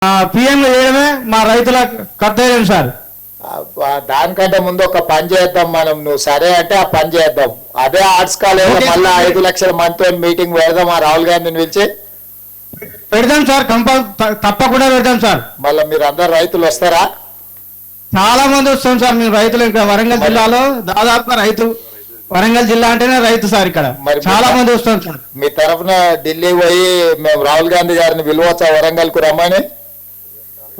PM చేయడమే మా రైతుల కర్తవ్యం సార్. దానికంటే ముందు ఒక పని చేద్దాం మనం, నువ్వు సరే అంటే ఆ పని చేద్దాం. అదే ఆర్ట్స్ కాలేజ్ మళ్ళీ 5 లక్షల మందితో మీటింగ్ పెడదాం, ఆ రాహుల్ గాంధీని పిలిచి పెడదాం సార్. తప్పకుండా పెడదాం సార్. మళ్ళీ మీరు అందరు రైతులు వస్తారా? చాలా మంది వస్తాం సార్. మేము రైతులు ఇక్కడ వరంగల్ జిల్లాలో దాదాపుగా రైతు, వరంగల్ జిల్లా అంటేనే రైతు సార్. ఇక్కడ చాలా మంది వస్తాం సార్. మీ తరఫున ఢిల్లీ పోయి మేము రాహుల్ గాంధీ గారిని పిలవచ్చా వరంగల్ కు రమ్మని?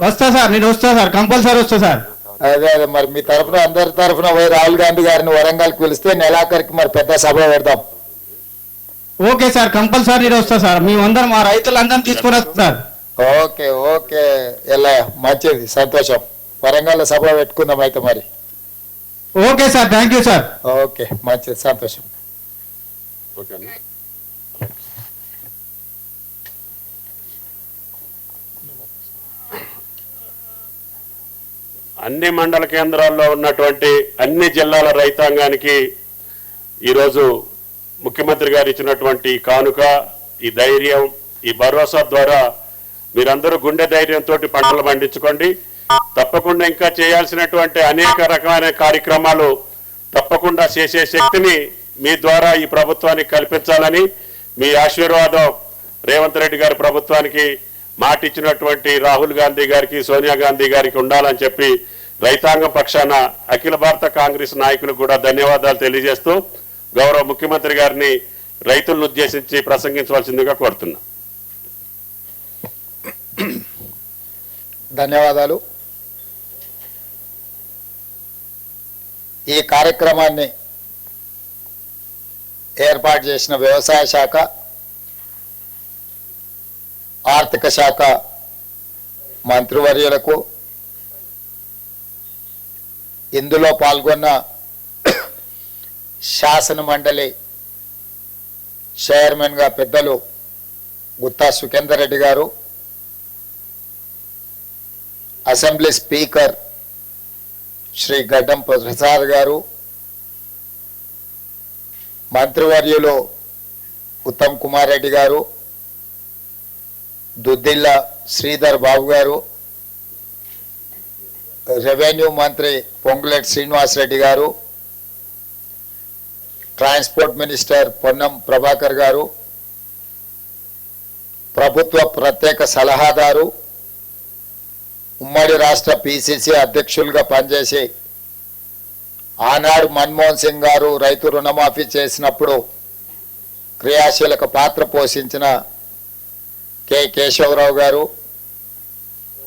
వస్తా సార్, నేను వస్తా సార్, కంపల్సరీ వస్తా సార్. అదే అదే మరి మీ తరఫున అందరి తరఫున పోయి రాహుల్ గాంధీ గారిని వరంగల్ కు పిలిస్తే నెలాఖరికి మరి పెద్ద సభ పెడతాం. ఓకే సార్, కంపల్సరీ నేను వస్తా సార్. మేమందరం మా రైతులందరం తీసుకుని వస్తాం సార్. ఓకే ఓకే ఎలా మంచిది, సంతోషం. వరంగల్ సభ పెట్టుకుందాం అయితే మరి. Okay sir, thank you sir. Okay మంచిది, సంతోషం. అన్ని మండల కేంద్రాల్లో ఉన్నటువంటి అన్ని జిల్లాల రైతాంగానికి ఈరోజు ముఖ్యమంత్రి గారు ఇచ్చినటువంటి కానుక, ఈ ధైర్యం, ఈ భరోసా ద్వారా మీరందరూ గుండె ధైర్యంతో పంటలు పండించుకోండి. తప్పకుండా ఇంకా చేయాల్సినటువంటి అనేక రకమైన కార్యక్రమాలు తప్పకుండా చేసే శక్తిని మీ ద్వారా ఈ ప్రభుత్వానికి కల్పించాలని, మీ ఆశీర్వాదం రేవంత్ రెడ్డి గారి ప్రభుత్వానికి మాటిచ్చినటువంటి రాహుల్ గాంధీ గారికి, సోనియా గాంధీ గారికి ఉండాలని చెప్పి రైతాంగం పక్షాన అఖిల భారత కాంగ్రెస్ నాయకులకు కూడా ధన్యవాదాలు తెలియజేస్తూ గౌరవ ముఖ్యమంత్రి గారిని రైతులను ఉద్దేశించి ప్రసంగించవలసిందిగా కోరుతున్నా. ధన్యవాదాలు. ఈ కార్యక్రమాన్ని ఏర్పాటు చేసిన వ్యవసాయ శాఖ, ఆర్థిక శాఖ మంత్రివర్యులకు, ఇందులో పాల్గొన్న శాసన మండలి చైర్మన్గా పెద్దలు గుత్తా సుఖేందర్ రెడ్డి గారు, అసెంబ్లీ స్పీకర్ శ్రీ గడ్డం ప్రసాద్ గారు, మంత్రివర్యులు ఉత్తమ్ కుమార్ రెడ్డి గారు, దుద్దిల్ల శ్రీధర్ బాబు గారు, రెవెన్యూ మంత్రి పొంగులేటి శ్రీనివాసరెడ్డి గారు, ట్రాన్స్పోర్ట్ మినిస్టర్ పొన్నం ప్రభాకర్ గారు, ప్రభుత్వ ప్రత్యేక సలహాదారు, ఉమ్మడి రాష్ట్ర పిసిసి అధ్యక్షులుగా పనిచేసి ఆనాడు మన్మోహన్ సింగ్ గారు రైతు రుణమాఫీ చేసినప్పుడు క్రియాశీలక పాత్ర పోషించిన కె కేశవరావు గారు,